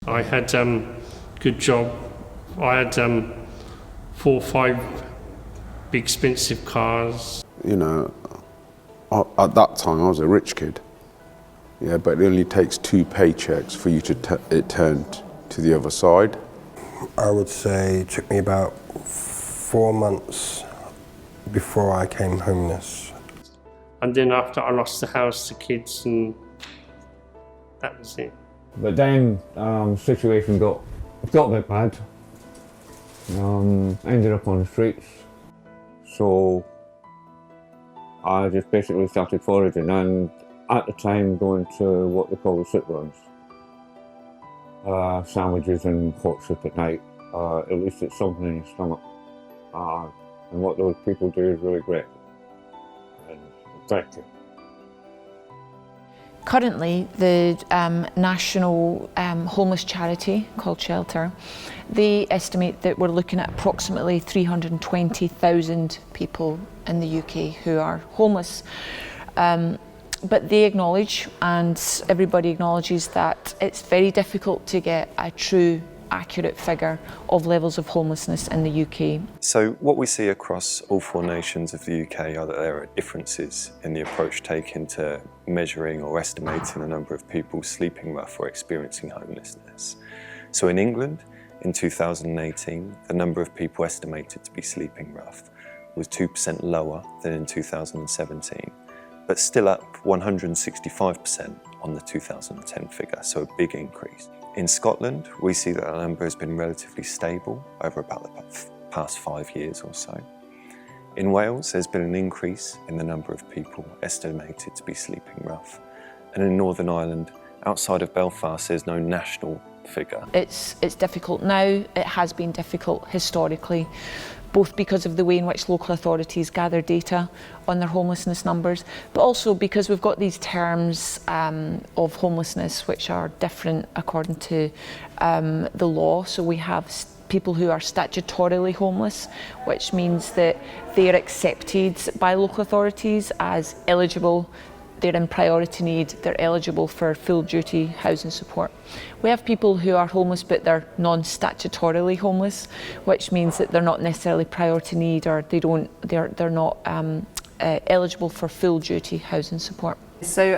I had good job. I had 4 or 5 big expensive cars. You know, at that time I was a rich kid. Yeah, but it only takes 2 paychecks for you to turn to the other side. I would say it took me about 4 months before I came homeless. And then after I lost the house, the kids, and that was it. But then situation got a bit bad. Ended up on the streets. So I just basically started foraging, and at the time going to what they call the sit runs. Sandwiches and hot soup at night. At least it's something in your stomach. And what those people do is really great and effective. Currently, the national homeless charity called Shelter, they estimate that we're looking at approximately 320,000 people in the UK who are homeless. But they acknowledge, and everybody acknowledges, that it's very difficult to get a true, accurate figure of levels of homelessness in the UK. So what we see across all 4 nations of the UK are that there are differences in the approach taken to measuring or estimating the number of people sleeping rough or experiencing homelessness. So in England, in 2018, the number of people estimated to be sleeping rough was 2% lower than in 2017, but still up 165% on the 2010 figure, so a big increase. In Scotland, we see that the number has been relatively stable over about the past 5 years or so. In Wales, there's been an increase in the number of people estimated to be sleeping rough. And in Northern Ireland, outside of Belfast, there's no national figure. It's difficult now, it has been difficult historically, both because of the way in which local authorities gather data on their homelessness numbers, but also because we've got these terms of homelessness which are different according to the law. So we have people who are statutorily homeless, which means that they are accepted by local authorities as eligible. They're in priority need, they're eligible for full duty housing support. We have people who are homeless but they're non-statutorily homeless, which means that they're not necessarily priority need, or they're not eligible for full duty housing support. So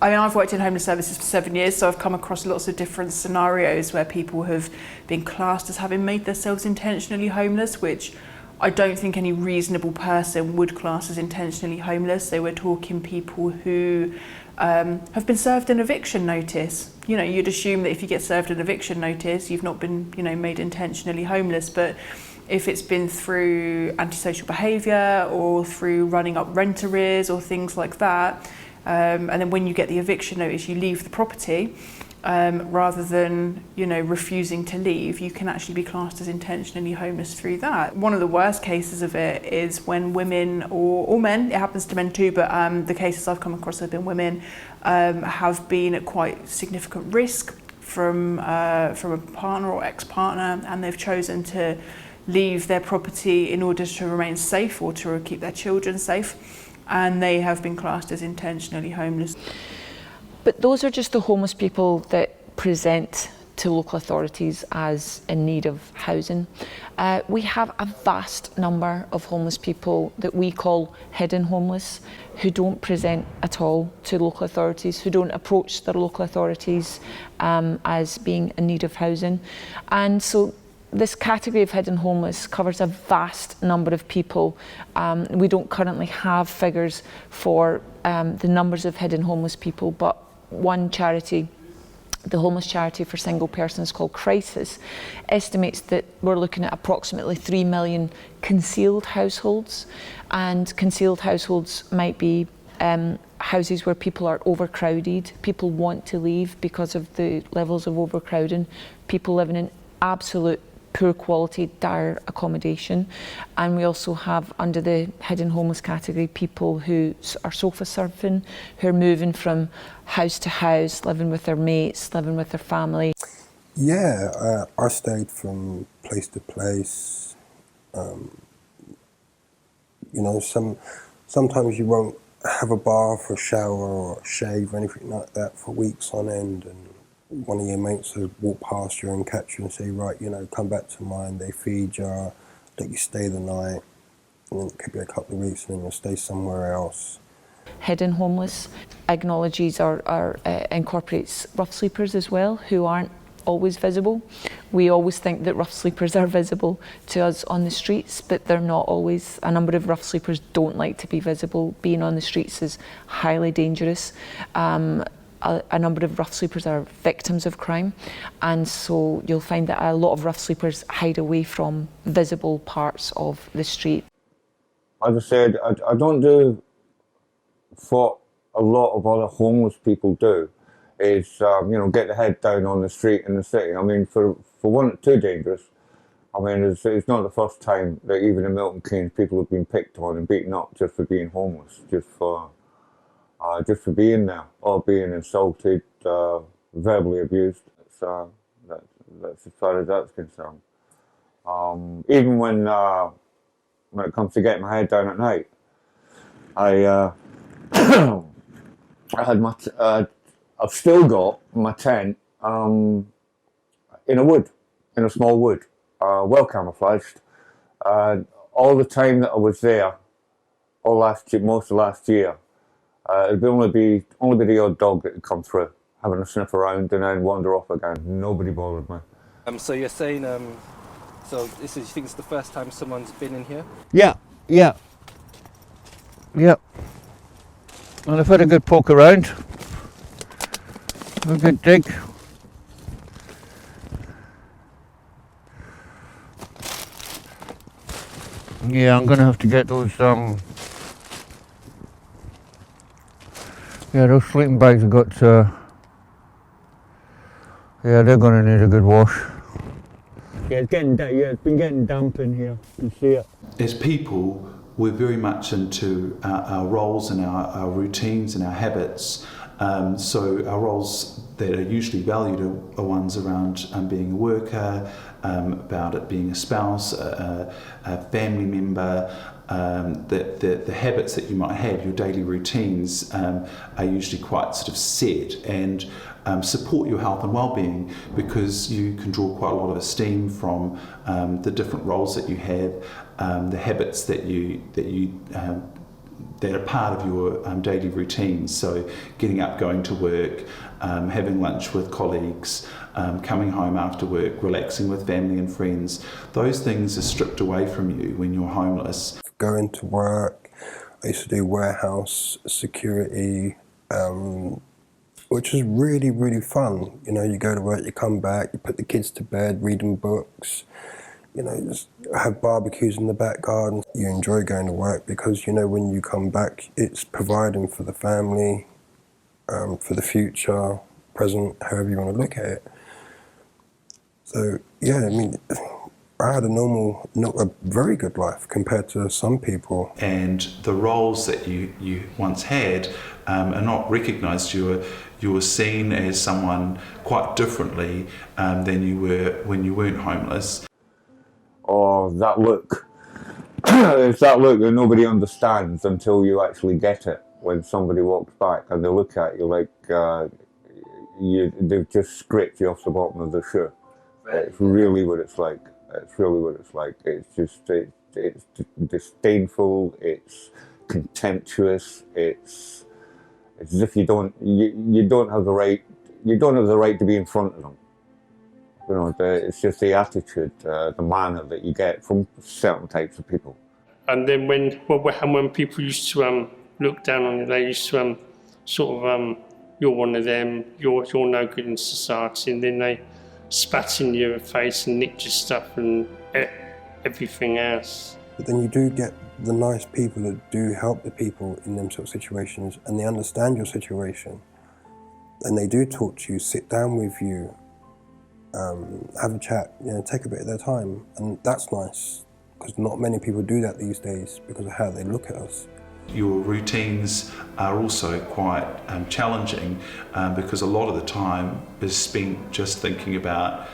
I've worked in homeless services for 7 years, so I've come across lots of different scenarios where people have been classed as having made themselves intentionally homeless, which I don't think any reasonable person would class as intentionally homeless. So we're talking people who have been served an eviction notice. You know, you'd assume that if you get served an eviction notice, you've not been, made intentionally homeless. But if it's been through antisocial behaviour or through running up rent arrears or things like that, and then when you get the eviction notice, you leave the property, rather than refusing to leave, you can actually be classed as intentionally homeless through that. One of the worst cases of it is when women or men, it happens to men too, but the cases I've come across have been women, have been at quite significant risk from a partner or ex-partner, and they've chosen to leave their property in order to remain safe or to keep their children safe, and they have been classed as intentionally homeless. But those are just the homeless people that present to local authorities as in need of housing. We have a vast number of homeless people that we call hidden homeless, who don't present at all to local authorities, who don't approach their local authorities as being in need of housing. And so this category of hidden homeless covers a vast number of people. We don't currently have figures for the numbers of hidden homeless people, but one charity, the homeless charity for single persons called Crisis, estimates that we're looking at approximately 3 million concealed households. And concealed households might be houses where people are overcrowded, people want to leave because of the levels of overcrowding, people living in absolute poor quality, dire accommodation. And we also have, under the hidden homeless category, people who are sofa surfing, who are moving from house to house, living with their mates, living with their family. Yeah, I stayed from place to place. Sometimes you won't have a bath or shower or shave or anything like that for weeks on end, and one of your mates will walk past you and catch you and say, right, you know, come back to mine, they feed you, let you stay the night, and then it could be a couple of weeks and then you'll stay somewhere else. Hidden homeless acknowledges or incorporates rough sleepers as well, who aren't always visible. We always think that rough sleepers are visible to us on the streets, but they're not always. A number of rough sleepers don't like to be visible. Being on the streets is highly dangerous. A number of rough sleepers are victims of crime, and so you'll find that a lot of rough sleepers hide away from visible parts of the street. As I said, I don't do what a lot of other homeless people do, is you know, get the head down on the street in the city. I mean, for one, it's too dangerous. I mean, it's not the first time that even in Milton Keynes people have been picked on and beaten up just for being homeless, just for being there, or being insulted, verbally abused. That's as far as that's concerned. Even when it comes to getting my head down at night, I I've still got my tent in a small wood, well camouflaged. All the time that I was there, most of last year, it'd only be the odd dog that would come through, having a sniff around and then wander off again. Nobody bothered me. So you're saying, so you think it's the first time someone's been in here? Yeah. And I've had a good poke around, a good dig. Yeah, I'm gonna have to get those those sleeping bags have got they're gonna need a good wash. Yeah, it's been getting damp in here, you can see it. As people, we're very much into our roles and our routines and our habits. So our roles that are usually valued are ones around being a worker, about it being a spouse, a family member. The habits that you might have, your daily routines, are usually quite sort of set and support your health and well-being, because you can draw quite a lot of esteem from the different roles that you have, the habits that are part of your daily routines. So getting up, going to work, having lunch with colleagues, coming home after work, relaxing with family and friends. Those things are stripped away from you when you're homeless. Going to work, I used to do warehouse security, which was really, really fun. You know, you go to work, you come back, you put the kids to bed, read them books, you know, just have barbecues in the back garden. You enjoy going to work because, you know, when you come back, it's providing for the family, for the future, present, however you want to look at it. So, yeah, I mean, I had a very good life compared to some people. And the roles that you once had are not recognised. You were seen as someone quite differently than you were when you weren't homeless. Or that look. It's that look that nobody understands until you actually get it. When somebody walks back and they look at you like they've just scraped you off the bottom of the shoe. It's really what it's like. It's really what it's like. It's just it's disdainful. It's contemptuous. It's as if you don't have the right. You don't have the right to be in front of them. You know, it's just the attitude, the manner that you get from certain types of people. And then when people used to look down on you, they used to you're one of them, you're no good in society, and then they spat in your face and nicked your stuff and everything else. But then you do get the nice people that do help the people in them sort of situations, and they understand your situation, and they do talk to you, sit down with you, have a chat, you know, take a bit of their time, and that's nice, because not many people do that these days because of how they look at us. Your routines are also quite challenging because a lot of the time is spent just thinking about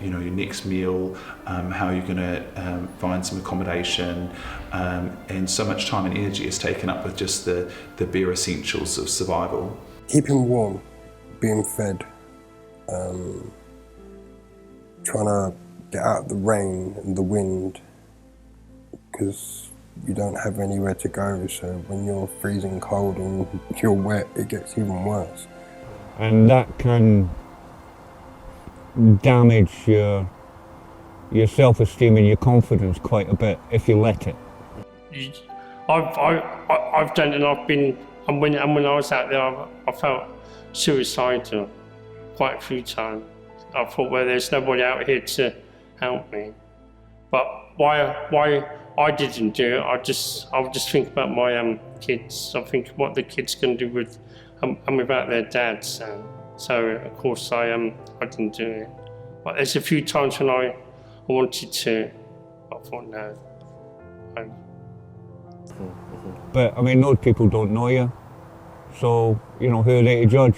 your next meal, how you're going to find some accommodation, and so much time and energy is taken up with just the bare essentials of survival. Keeping warm, being fed, trying to get out of the rain and the wind, because you don't have anywhere to go, so when you're freezing cold and you're wet, it gets even worse. And that can damage your self-esteem and your confidence quite a bit if you let it. I've done it, and when I was out there, I felt suicidal quite a few times. I thought, well, there's nobody out here to help me. But why I didn't do it, I was just thinking about my kids. I think what the kids can do with and without their dads. So of course I didn't do it. But there's a few times when I wanted to. I thought no. But I mean, those people don't know you, so who are they to judge?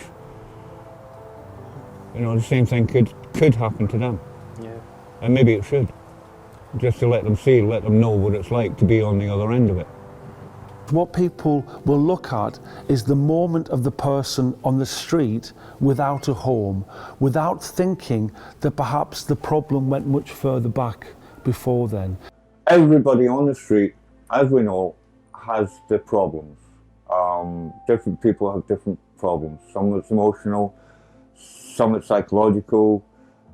The same thing could happen to them. Yeah. And maybe it should, just to let them know what it's like to be on the other end of it. What people will look at is the moment of the person on the street without a home, without thinking that perhaps the problem went much further back before then. Everybody on the street, as we know, has their problems. Different people have different problems. Some it's emotional, some it's psychological,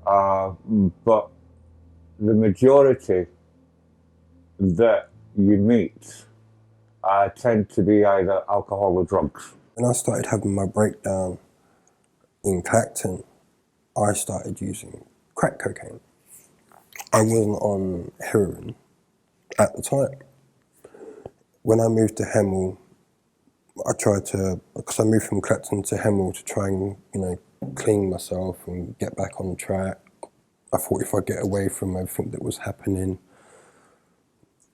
but the majority that you meet tend to be either alcohol or drugs. When I started having my breakdown in Clacton, I started using crack cocaine. I wasn't on heroin at the time. When I moved to Hemel, I tried to, because I moved from Clacton to Hemel to try and, clean myself and get back on track. I thought if I get away from everything that was happening,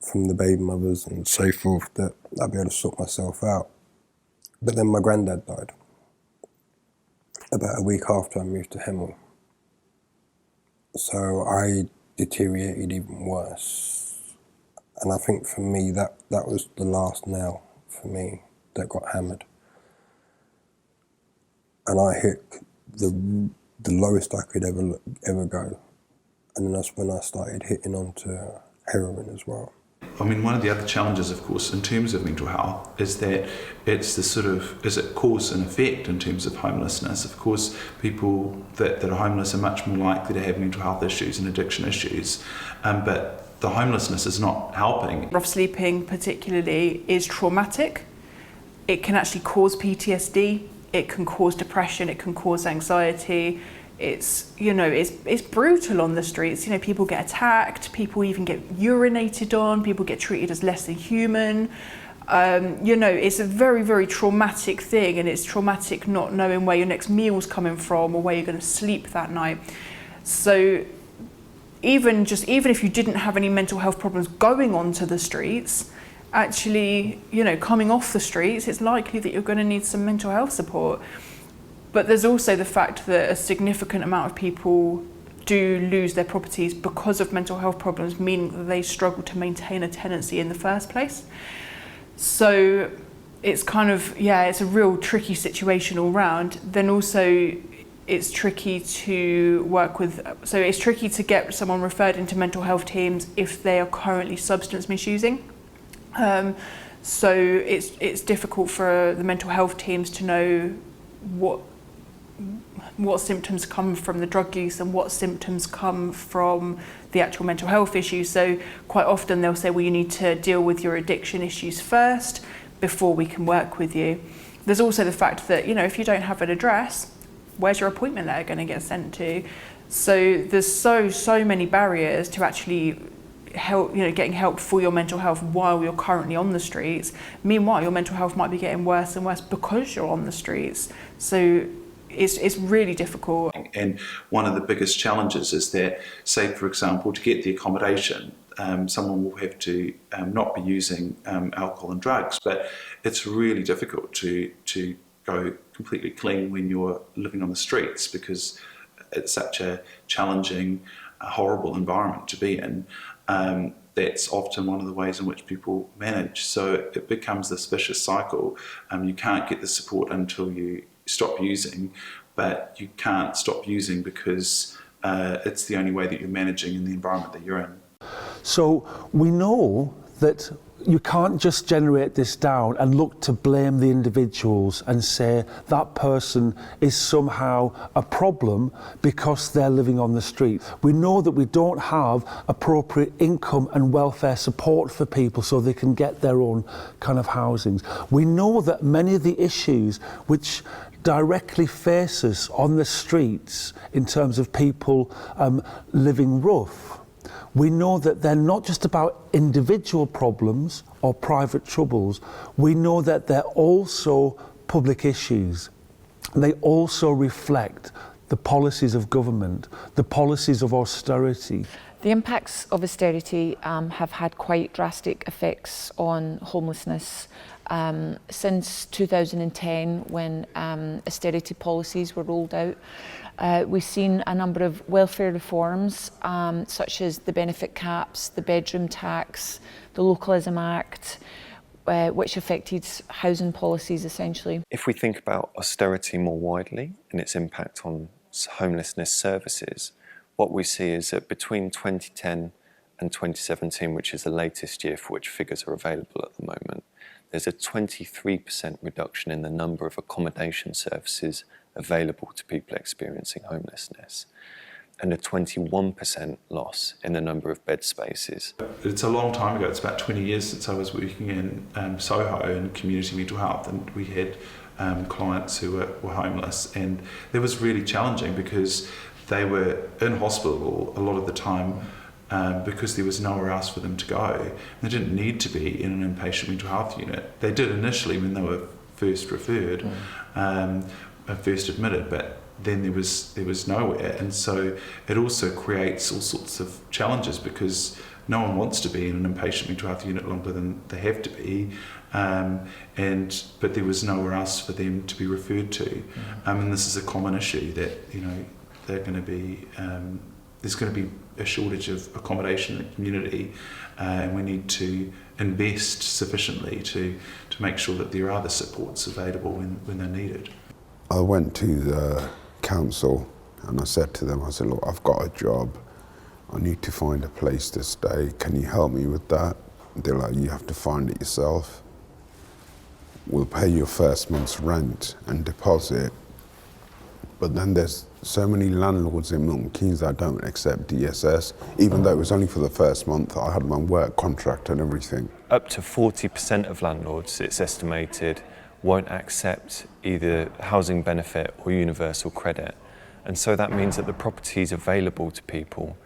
from the baby mothers and so forth, that I'd be able to sort myself out. But then my granddad died about a week after I moved to Hemel. So I deteriorated even worse. And I think for me, that was the last nail for me that got hammered. And I hit the lowest I could ever go. And then that's when I started hitting onto heroin as well. I mean, one of the other challenges, of course, in terms of mental health is that it's the is it cause and effect in terms of homelessness. Of course, people that are homeless are much more likely to have mental health issues and addiction issues, but the homelessness is not helping. Rough sleeping particularly is traumatic. It can actually cause PTSD, it can cause depression, it can cause anxiety. It's brutal on the streets. People get attacked, people even get urinated on, people get treated as less than human. It's a very, very traumatic thing, and it's traumatic not knowing where your next meal's coming from or where you're going to sleep that night. So even if you didn't have any mental health problems going onto the streets, actually, coming off the streets, it's likely that you're going to need some mental health support. But there's also the fact that a significant amount of people do lose their properties because of mental health problems, meaning that they struggle to maintain a tenancy in the first place. So it's it's a real tricky situation all round. Then also it's tricky to work with, so it's tricky to get someone referred into mental health teams if they are currently substance misusing. So it's difficult for the mental health teams to know what symptoms come from the drug use and what symptoms come from the actual mental health issues. So quite often they'll say, well, you need to deal with your addiction issues first before we can work with you. There's also the fact that, if you don't have an address, where's your appointment letter going to get sent to? So there's so many barriers to actually help, getting help for your mental health while you're currently on the streets. Meanwhile, your mental health might be getting worse and worse because you're on the streets. So it's really difficult. And one of the biggest challenges is that, say, for example, to get the accommodation, someone will have to not be using alcohol and drugs, but it's really difficult to go completely clean when you're living on the streets, because it's such a challenging, horrible environment to be in. That's often one of the ways in which people manage. So it becomes this vicious cycle. You can't get the support until you stop using, but you can't stop using because it's the only way that you're managing in the environment that you're in. So we know that you can't just generate this down and look to blame the individuals and say that person is somehow a problem because they're living on the street. We know that we don't have appropriate income and welfare support for people so they can get their own kind of housings. We know that many of the issues which directly face us on the streets in terms of people living rough, we know that they're not just about individual problems or private troubles. We know that they're also public issues. They also reflect the policies of government, the policies of austerity. The impacts of austerity have had quite drastic effects on homelessness. Since 2010, when austerity policies were rolled out, we've seen a number of welfare reforms, such as the benefit caps, the bedroom tax, the Localism Act, which affected housing policies essentially. If we think about austerity more widely and its impact on homelessness services, what we see is that between 2010 and 2017, which is the latest year for which figures are available at the moment, there's a 23% reduction in the number of accommodation services available to people experiencing homelessness, and a 21% loss in the number of bed spaces. It's a long time ago, it's about 20 years since I was working in Soho in community mental health, and we had clients who were homeless, and it was really challenging because they were in hospital a lot of the time because there was nowhere else for them to go. They didn't need to be in an inpatient mental health unit. They did initially when they were first referred, first admitted, but then there was nowhere. And so it also creates all sorts of challenges because no one wants to be in an inpatient mental health unit longer than they have to be, but there was nowhere else for them to be referred to. And this is a common issue that they're going to be there's going to be a shortage of accommodation in the community, and we need to invest sufficiently to make sure that there are the supports available when they're needed. I went to the council and I said to them, I said, look, I've got a job. I need to find a place to stay. Can you help me with that? They're like, you have to find it yourself. We'll pay your first month's rent and deposit. But then there's so many landlords in Milton Keynes that don't accept DSS, even though it was only for the first month. I had my work contract and everything. Up to 40% of landlords, it's estimated, won't accept either housing benefit or universal credit. And so that means that the properties available to people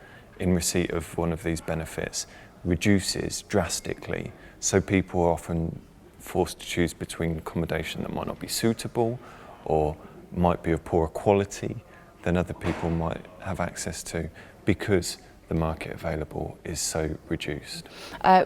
in receipt of one of these benefits reduces drastically. So people are often forced to choose between accommodation that might not be suitable or might be of poorer quality than other people might have access to because the market available is so reduced.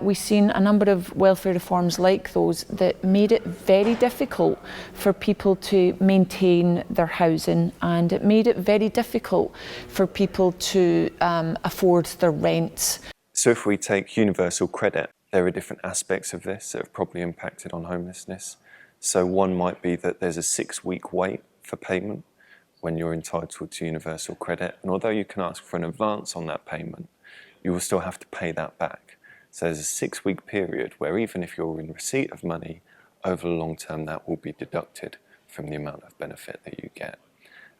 We've seen a number of welfare reforms like those that made it very difficult for people to maintain their housing, and it made it very difficult for people to afford their rent. So if we take universal credit, there are different aspects of this that have probably impacted on homelessness. So one might be that there's a 6-week wait for payment when you're entitled to universal credit. And although you can ask for an advance on that payment, you will still have to pay that back. So there's a 6-week period where even if you're in receipt of money, over the long term that will be deducted from the amount of benefit that you get.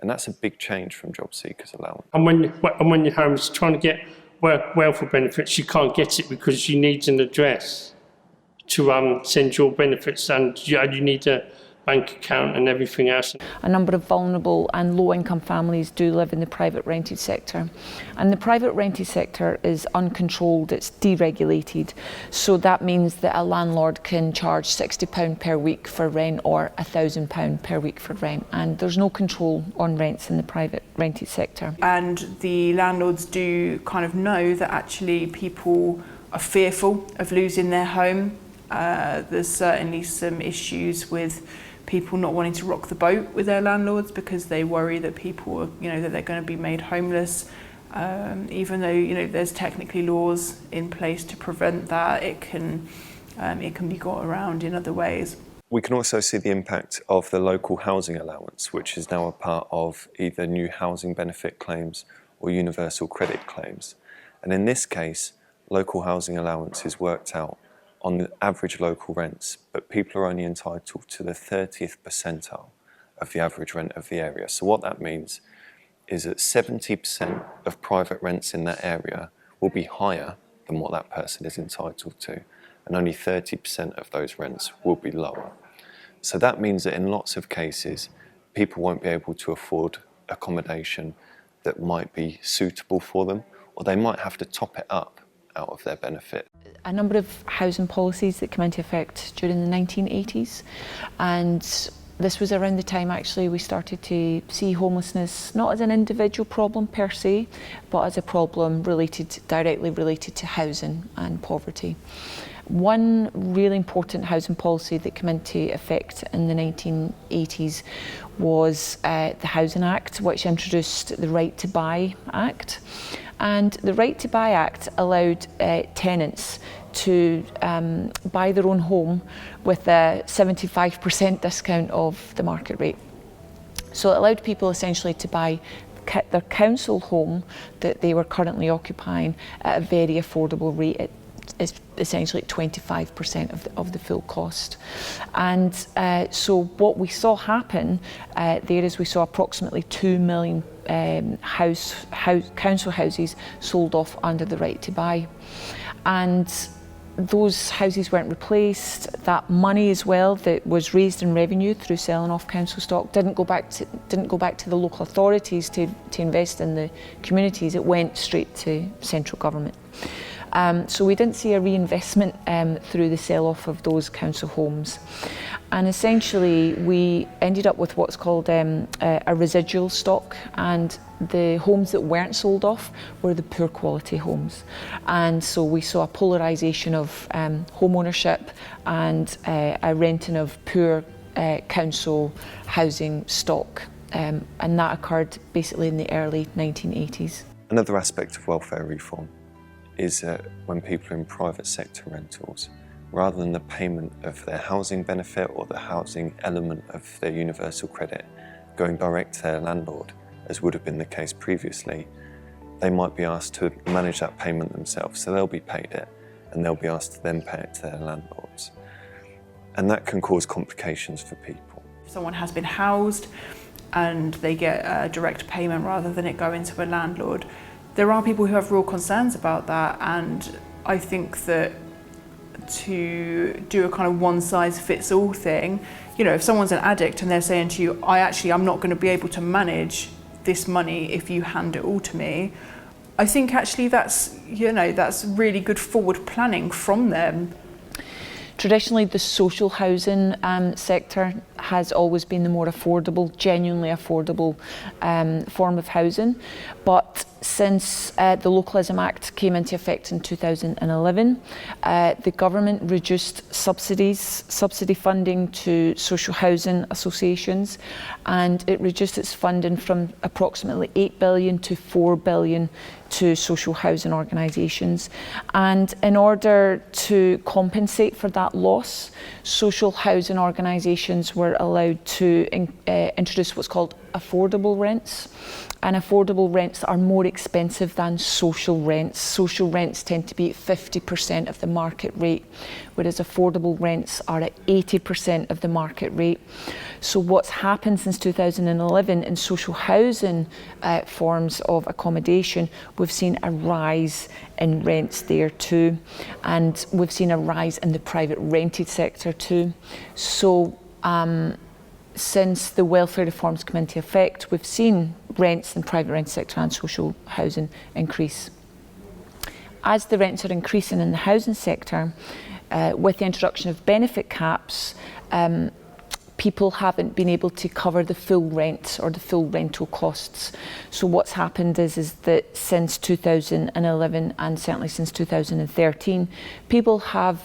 And that's a big change from job seekers allowance. And when you're homeless, trying to get welfare benefits, you can't get it because you need an address to send your benefits, and you need a bank account and everything else. A number of vulnerable and low-income families do live in the private rented sector. And the private rented sector is uncontrolled, it's deregulated. So that means that a landlord can charge £60 per week for rent or £1,000 per week for rent. And there's no control on rents in the private rented sector. And the landlords do kind of know that actually people are fearful of losing their home. There's certainly some issues with people not wanting to rock the boat with their landlords because they worry that people are, that they're going to be made homeless. Even though there's technically laws in place to prevent that, it can be got around in other ways. We can also see the impact of the local housing allowance, which is now a part of either new housing benefit claims or universal credit claims. And in this case, local housing allowance is worked out on the average local rents, but people are only entitled to the 30th percentile of the average rent of the area. So what that means is that 70% of private rents in that area will be higher than what that person is entitled to, and only 30% of those rents will be lower. So that means that in lots of cases, people won't be able to afford accommodation that might be suitable for them, or they might have to top it up out of their benefit. A number of housing policies that came into effect during the 1980s, and this was around the time actually we started to see homelessness not as an individual problem per se, but as a problem directly related to housing and poverty. One really important housing policy that came into effect in the 1980s was the Housing Act, which introduced the Right to Buy Act. And the Right to Buy Act allowed tenants to buy their own home with a 75% discount of the market rate. So it allowed people essentially to buy their council home that they were currently occupying at a very affordable rate. It's essentially 25% of the full cost. And so what we saw happen there is we saw approximately 2 million council houses sold off under the Right to Buy. And those houses weren't replaced. That money as well that was raised in revenue through selling off council stock didn't go back to the local authorities to invest in the communities. It went straight to central government. So we didn't see a reinvestment through the sell-off of those council homes. And essentially we ended up with what's called a residual stock, and the homes that weren't sold off were the poor quality homes. And so we saw a polarisation of home ownership and a renting of poor council housing stock. And that occurred basically in the early 1980s. Another aspect of welfare reform is that when people are in private sector rentals, rather than the payment of their housing benefit or the housing element of their universal credit going direct to their landlord, as would have been the case previously, they might be asked to manage that payment themselves. So they'll be paid it and they'll be asked to then pay it to their landlords. And that can cause complications for people. If someone has been housed and they get a direct payment rather than it going to a landlord, there are people who have real concerns about that, and I think that to do a kind of one-size-fits-all thing, you know, if someone's an addict and they're saying to you, I'm not going to be able to manage this money if you hand it all to me, I think actually that's really good forward planning from them. Traditionally, the social housing sector has always been the more affordable, genuinely affordable form of housing. But since the Localism Act came into effect in 2011, the government reduced subsidy funding to social housing associations, and it reduced its funding from approximately 8 billion to 4 billion to social housing organisations. And in order to compensate for that loss, social housing organisations were allowed to introduce what's called affordable rents. And affordable rents are more expensive than social rents. Social rents tend to be at 50% of the market rate, whereas affordable rents are at 80% of the market rate. So what's happened since 2011 in social housing forms of accommodation, we've seen a rise in rents there too, and we've seen a rise in the private rented sector too. So since the welfare reforms come into effect, we've seen rents in private rented sector and social housing increase. As the rents are increasing in the housing sector, with the introduction of benefit caps, people haven't been able to cover the full rent or the full rental costs. So what's happened is that since 2011 and certainly since 2013, people have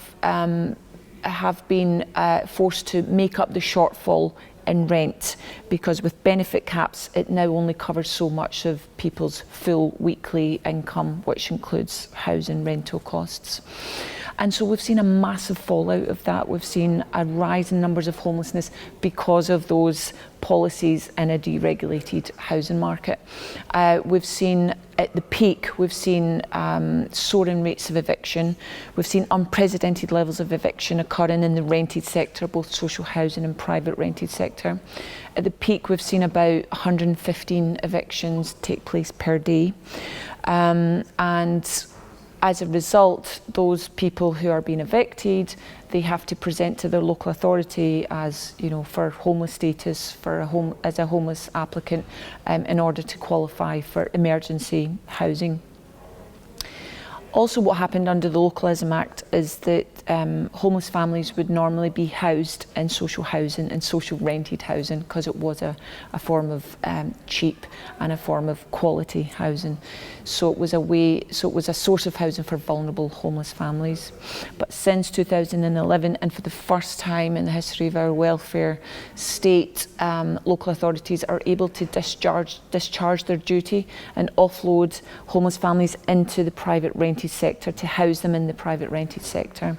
been forced to make up the shortfall in rent, because with benefit caps it now only covers so much of people's full weekly income, which includes housing rental costs. And so we've seen a massive fallout of that. We've seen a rise in numbers of homelessness because of those policies in a deregulated housing market. We've seen at the peak, we've seen soaring rates of eviction. We've seen unprecedented levels of eviction occurring in the rented sector, both social housing and private rented sector. At the peak, we've seen about 115 evictions take place per day. And as a result, those people who are being evicted, they have to present to their local authority as, you know, for homeless status, as a homeless applicant, in order to qualify for emergency housing. Also, what happened under the Localism Act is that homeless families would normally be housed in social housing and social rented housing, because it was a form of cheap and a form of quality housing. So it was a source of housing for vulnerable homeless families. But since 2011, and for the first time in the history of our welfare state, local authorities are able to discharge their duty and offload homeless families into the private rented sector to house them in the private rented sector.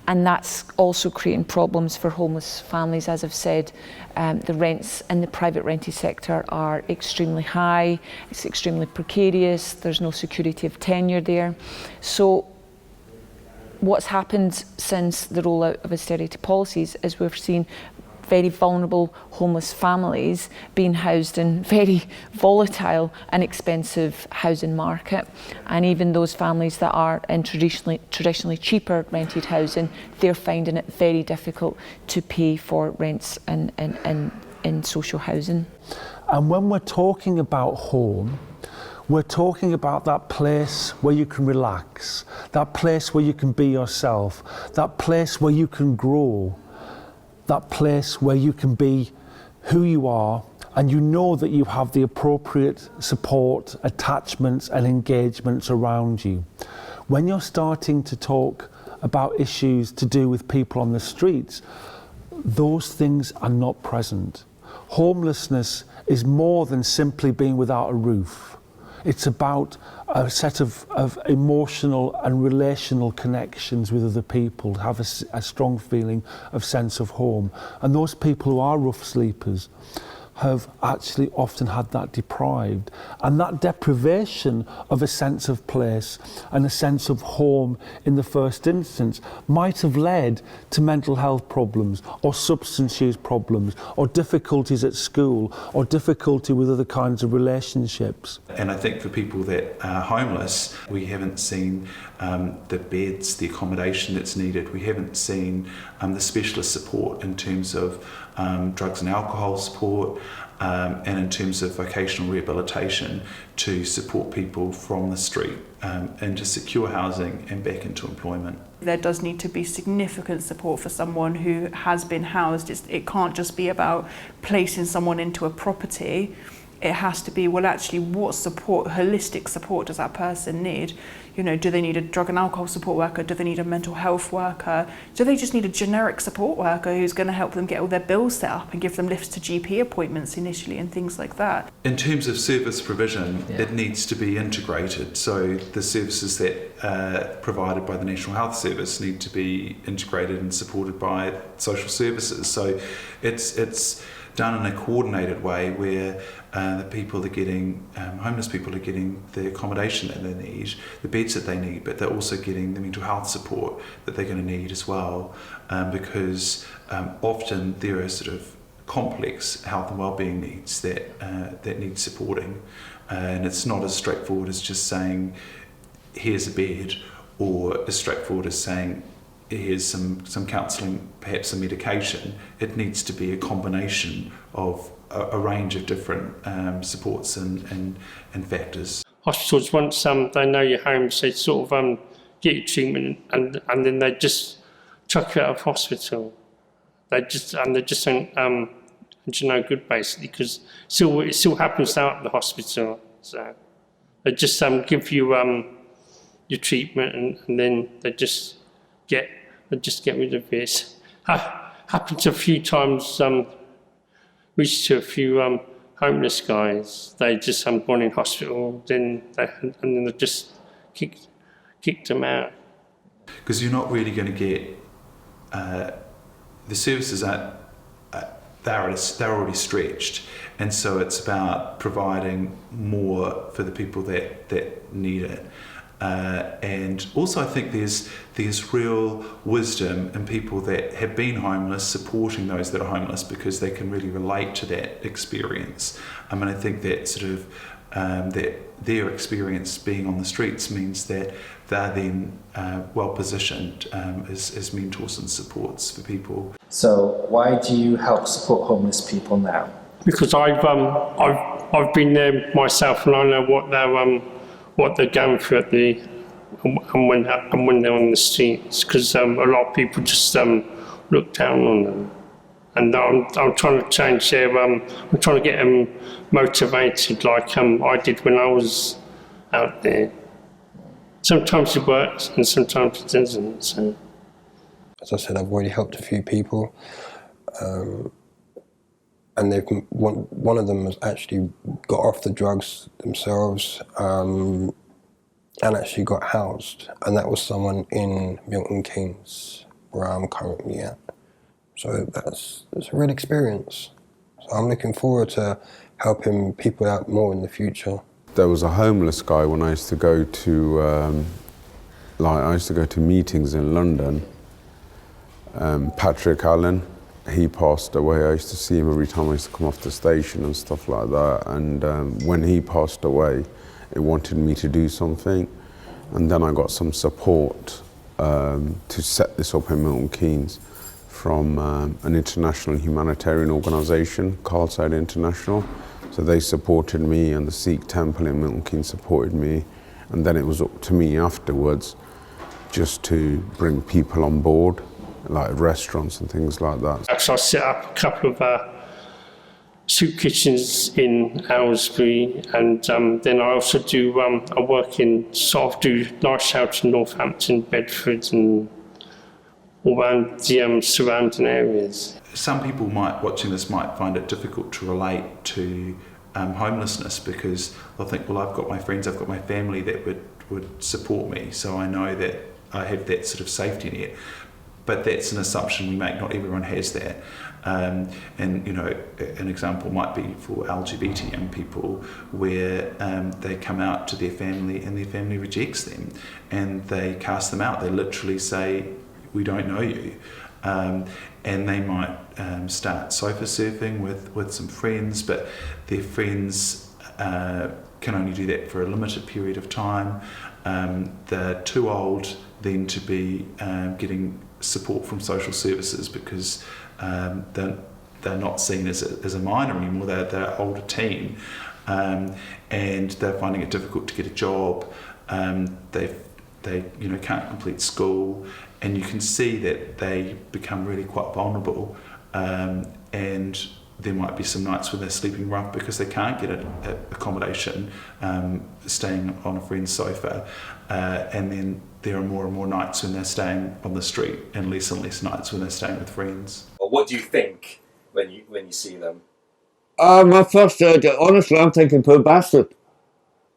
And that's also creating problems for homeless families. As I've said, the rents in the private rented sector are extremely high, it's extremely precarious, there's no security of tenure there. So what's happened since the rollout of austerity policies is we've seen very vulnerable homeless families being housed in very volatile and expensive housing market. And even those families that are in traditionally cheaper rented housing, they're finding it very difficult to pay for rents in social housing. And when we're talking about home, we're talking about that place where you can relax, that place where you can be yourself, that place where you can grow, that place where you can be who you are, and you know that you have the appropriate support, attachments and engagements around you. When you're starting to talk about issues to do with people on the streets, those things are not present. Homelessness is more than simply being without a roof. It's about a set of emotional and relational connections with other people, have a strong feeling of sense of home. And those people who are rough sleepers have actually often had that deprived. And that deprivation of a sense of place and a sense of home in the first instance might have led to mental health problems or substance use problems or difficulties at school or difficulty with other kinds of relationships. And I think for people that are homeless, we haven't seen the beds, the accommodation that's needed. We haven't seen the specialist support in terms of drugs and alcohol support, and in terms of vocational rehabilitation to support people from the street into secure housing and back into employment. There does need to be significant support for someone who has been housed. It can't just be about placing someone into a property. It has to be, well, actually, what support, holistic support does that person need? You know, do they need a drug and alcohol support worker? Do they need a mental health worker? Do they just need a generic support worker who's going to help them get all their bills set up and give them lifts to GP appointments initially and things like that? In terms of service provision, it needs to be integrated. So the services that are provided by the National Health Service need to be integrated and supported by social services. So it's done in a coordinated way where the people that are getting, homeless people are getting the accommodation that they need, the beds that they need, but they're also getting the mental health support that they're going to need as well, because often there are sort of complex health and wellbeing needs that need supporting, and it's not as straightforward as just saying here's a bed, or as straightforward as saying here's some counselling, perhaps some medication. It needs to be a combination of a range of different supports and factors. Hospitals, once they know you're homeless, they sort of get you treatment and then they just chuck you out of hospital. They just don't do no good, basically, because it still happens out at the hospital. So they just give you your treatment and then they just get rid of it. Happened to a few times. Reached to a few homeless guys. They just gone in hospital, then they just kicked them out. Because you're not really going to get the services aren't they're already stretched, and so it's about providing more for the people that need it. And also I think there's real wisdom in people that have been homeless supporting those that are homeless, because they can really relate to that experience. I mean, I think that sort of that their experience being on the streets means that they're then well positioned as mentors and supports for people. So why do you help support homeless people now? Because I've been there myself, and I know what they're going through at the and when they're on the streets. Because a lot of people just look down on them, and I'm trying to change their. I'm trying to get them motivated, like I did when I was out there. Sometimes it works, and sometimes it doesn't. So. As I said, I've already helped a few people, and one of them has actually got off the drugs themselves and actually got housed, and that was someone in Milton Keynes, where I'm currently at. So that's a real experience. So I'm looking forward to helping people out more in the future. There was a homeless guy when I used to go to meetings in London. Patrick Allen, he passed away. I used to see him every time I used to come off the station and stuff like that. And when he passed away, it wanted me to do something. And then I got some support to set this up in Milton Keynes from an international humanitarian organisation, Carlside International. So they supported me, and the Sikh temple in Milton Keynes supported me. And then it was up to me afterwards just to bring people on board, like restaurants and things like that. So I set up a couple of soup kitchens in Aylesbury, and then I also do I work in do night shelter in Northampton, Bedford, and all around the surrounding areas. Some people watching this might find it difficult to relate to homelessness, because they'll think, well, I've got my friends, I've got my family that would support me, so I know that I have that sort of safety net. But that's an assumption we make. Not everyone has that. And you know, an example might be for LGBT young people, where they come out to their family and their family rejects them, and they cast them out. They literally say, "We don't know you," and they might start sofa surfing with some friends, but their friends can only do that for a limited period of time. They're too old then to be getting support from social services, because they're not seen as a minor anymore. They're an older teen, and they're finding it difficult to get a job. They can't complete school, and you can see that they become really quite vulnerable. And there might be some nights when they're sleeping rough because they can't get accommodation, staying on a friend's sofa, and then there are more and more nights when they're staying on the street, and less nights when they're staying with friends. Well, what do you think when you see them? My first, honestly, I'm thinking, poor bastard.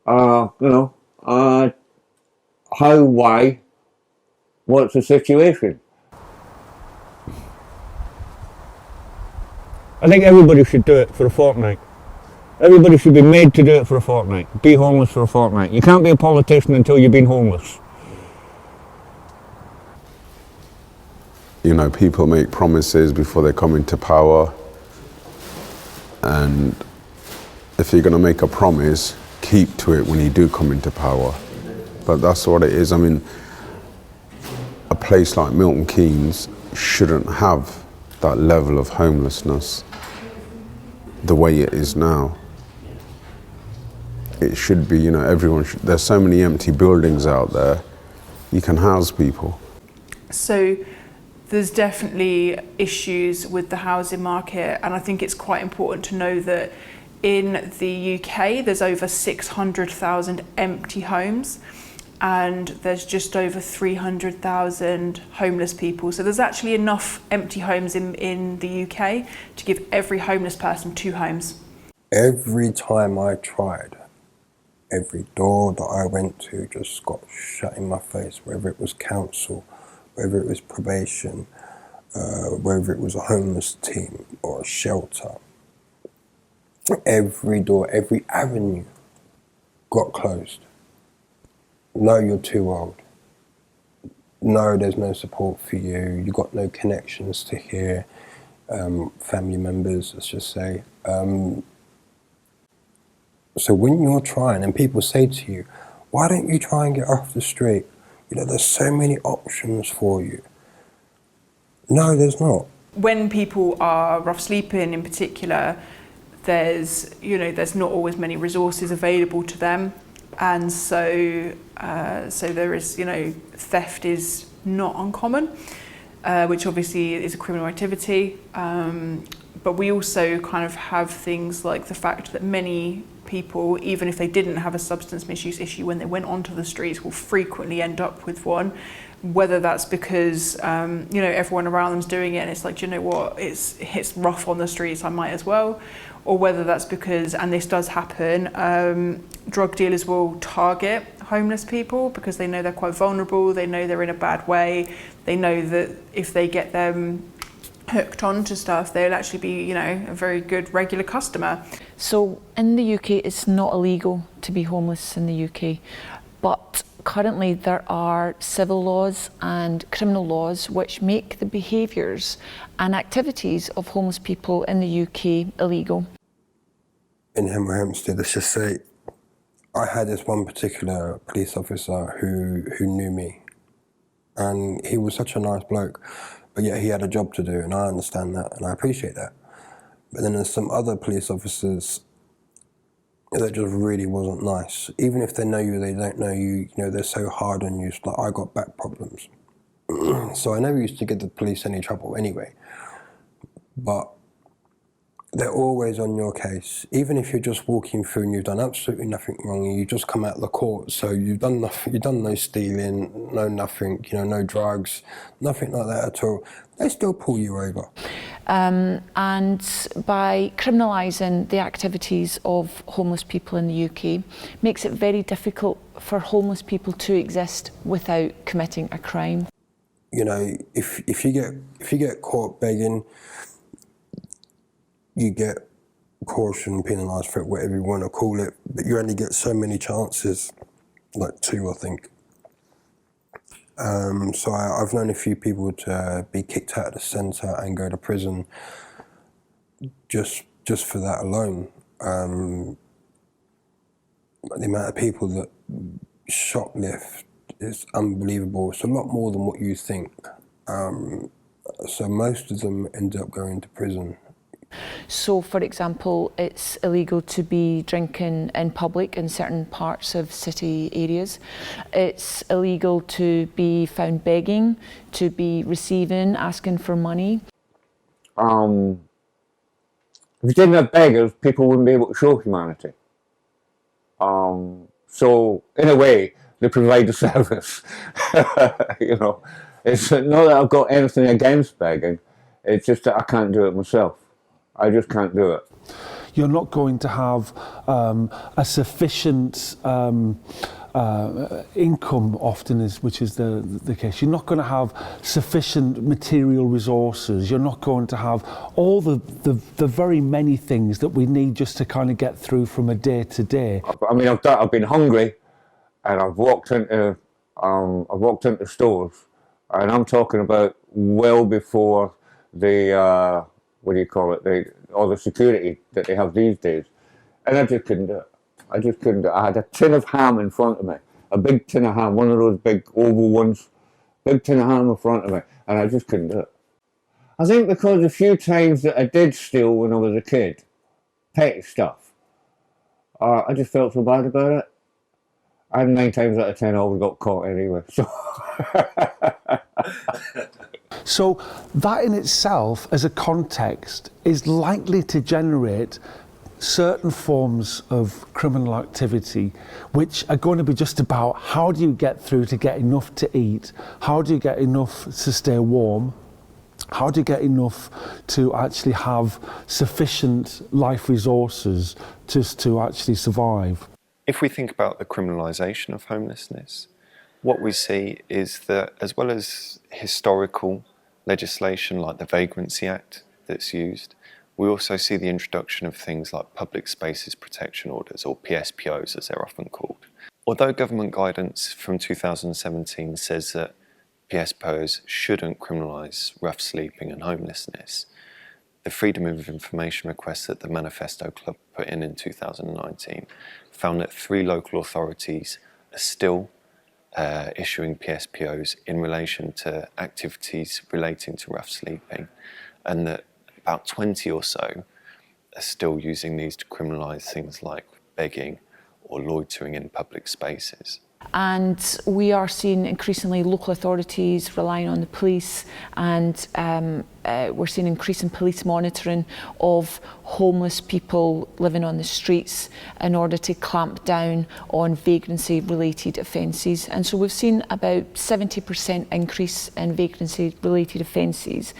How, why, what's the situation? I think everybody should do it for a fortnight. Everybody should be made to do it for a fortnight. Be homeless for a fortnight. You can't be a politician until you've been homeless. You know, people make promises before they come into power, and if you're going to make a promise, keep to it when you do come into power. But that's what it is. I mean, a place like Milton Keynes shouldn't have that level of homelessness the way it is now. It should be, there's so many empty buildings out there, you can house people. So there's definitely issues with the housing market, and I think it's quite important to know that in the UK there's over 600,000 empty homes, and there's just over 300,000 homeless people. So there's actually enough empty homes in the UK to give every homeless person 2 homes. Every time I tried Every door that I went to just got shut in my face, whether it was council, whether it was probation, whether it was a homeless team or a shelter. Every door, every avenue got closed. No, you're too old. No, there's no support for you. You got no connections to here. Family members, let's just say. So when you're trying, and people say to you, why don't you try and get off the street? You know, there's so many options for you. No, there's not. When people are rough sleeping in particular, there's not always many resources available to them. And so there is, theft is not uncommon, which obviously is a criminal activity. But we also kind of have things like the fact that many people, even if they didn't have a substance misuse issue when they went onto the streets, will frequently end up with one. Whether that's because everyone around them's doing it and it's like, do you know what, it's rough on the streets, I might as well. Or whether that's because, and this does happen, drug dealers will target homeless people because they know they're quite vulnerable, they know they're in a bad way, they know that if they get them hooked onto stuff, they'll actually be, a very good regular customer. So in the UK, it's not illegal to be homeless in the UK, but currently there are civil laws and criminal laws which make the behaviours and activities of homeless people in the UK illegal. In Hemel Hempstead, let's just say, I had this one particular police officer who knew me, and he was such a nice bloke, but yet he had a job to do, and I understand that, and I appreciate that. But then there's some other police officers that just really wasn't nice. Even if they know you, they don't know you, they're so hard on you. It's like, I got back problems. So I never used to give the police any trouble anyway. But they're always on your case. Even if you're just walking through and you've done absolutely nothing wrong, you just come out of the court, so you've done nothing, you've done no stealing, no nothing, no drugs, nothing like that at all. They still pull you over. And by criminalising the activities of homeless people in the UK, makes it very difficult for homeless people to exist without committing a crime. If you get caught begging, you get caution, penalised for it, whatever you want to call it, but you only get so many chances, like 2, I think. So I've known a few people to be kicked out of the centre and go to prison just for that alone. The amount of people that shoplift is unbelievable. It's a lot more than what you think. So most of them end up going to prison. So, for example, it's illegal to be drinking in public in certain parts of city areas. It's illegal to be found begging, to be receiving, asking for money. If you didn't have beggars, people wouldn't be able to show humanity. So, in a way, they provide a service. It's not that I've got anything against begging, it's just that I can't do it myself. I just can't do it. You're not going to have a sufficient income often, which is the case. You're not going to have sufficient material resources. You're not going to have all the very many things that we need just to kind of get through from a day to day. I mean, I've been hungry, and I've walked into stores, and I'm talking about well before the what do you call it, all the security that they have these days. And I just couldn't do it. I just couldn't do it. I had a tin of ham in front of me, a big tin of ham, one of those big oval ones, big tin of ham in front of me, and I just couldn't do it. I think because a few times that I did steal when I was a kid, petty stuff, I just felt so bad about it. And 9 times out of 10 I always got caught anyway. So that in itself, as a context, is likely to generate certain forms of criminal activity which are going to be just about how do you get through to get enough to eat, how do you get enough to stay warm, how do you get enough to actually have sufficient life resources just to actually survive. If we think about the criminalisation of homelessness, what we see is that as well as historical legislation like the Vagrancy Act that's used, we also see the introduction of things like Public Spaces Protection Orders, or PSPOs as they're often called. Although government guidance from 2017 says that PSPOs shouldn't criminalise rough sleeping and homelessness, the Freedom of Information request that the Manifesto Club put in 2019 found that 3 local authorities are still issuing PSPOs in relation to activities relating to rough sleeping, and that about 20 or so are still using these to criminalise things like begging or loitering in public spaces. And we are seeing increasingly local authorities relying on the police, and we're seeing increasing police monitoring of homeless people living on the streets in order to clamp down on vagrancy-related offences. And so we've seen about 70% increase in vagrancy-related offences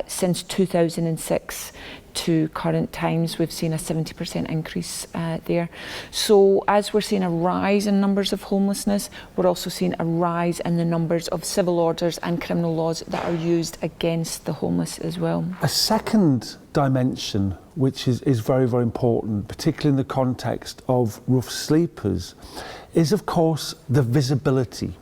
since 2006 to current times. We've seen a 70% increase there. So as we're seeing a rise in numbers of homelessness, we're also seeing a rise in the numbers of civil orders and criminal laws that are used against the homeless as well. A second dimension which is very, very important, particularly in the context of rough sleepers, is of course the visibility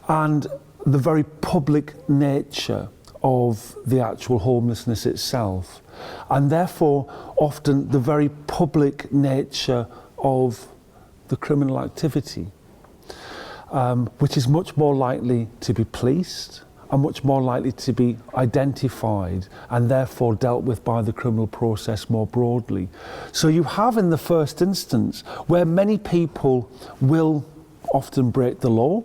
and the very public nature of the actual homelessness itself, and therefore often the very public nature of the criminal activity, which is much more likely to be policed and much more likely to be identified and therefore dealt with by the criminal process more broadly. So you have, in the first instance, where many people will often break the law.